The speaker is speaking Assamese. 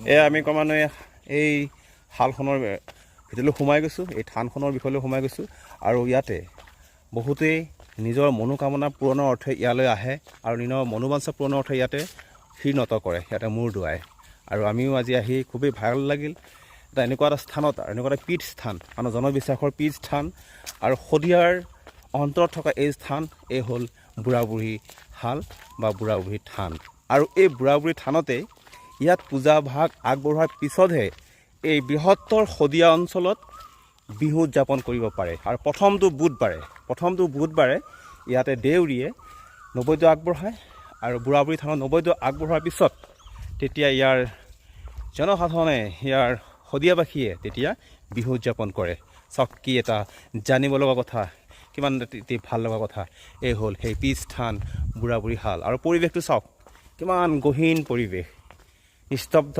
এয়া আমি ক্ৰমান্বয়ে এই শালখনৰ ভিতৰলৈ সোমাই গৈছোঁ, এই থানখনৰ বিষয়লৈ সোমাই গৈছোঁ। আৰু ইয়াতে বহুতেই নিজৰ মনোকামনা পূৰণৰ অৰ্থে ইয়ালৈ আহে আৰু নিজৰ মনোবাঞ্ছা পূৰণৰ অৰ্থে ইয়াতে শিৰ নত কৰে, ইয়াতে মূৰ দোৱায়। আৰু আমিও আজি আহি খুবেই ভাল লাগিল। এটা এনেকুৱা এটা স্থানত, এনেকুৱা এটা পীঠ স্থান, আমাৰ জনবিশ্বাসৰ পীঠ স্থান আৰু শদিয়াৰ অন্তৰত থকা এই স্থান, এই হ'ল বুঢ়া বুঢ়ী শাল বা বুঢ়া বুঢ়ী থান। আৰু এই বুঢ়া বুঢ়ী থানতে ইয়াত পূজা ভাগ আগবঢ়োৱাৰ পিছতহে এই বৃহত্তৰ শদিয়া অঞ্চলত বিহু উদযাপন কৰিব পাৰে। আৰু প্ৰথমটো বুধবাৰে ইয়াতে দেউৰীয়ে নৈবেদ্য আগবঢ়ায় আৰু বুঢ়া বুঢ়ী থানত নৈবেদ্য আগবঢ়োৱাৰ পিছত তেতিয়া ইয়াৰ জনসাধাৰণে, ইয়াৰ শদিয়াবাসীয়ে তেতিয়া বিহু উদযাপন কৰে। চাওক কি এটা জানিব লগা কথা, কিমান এটি ভাল লগা কথা। এই হ'ল সেই পীঠ স্থান বুঢ়া বুঢ়ী শাল। আৰু পৰিৱেশটো চাওক, কিমান গহীন পৰিৱেশ, নিস্তব্ধ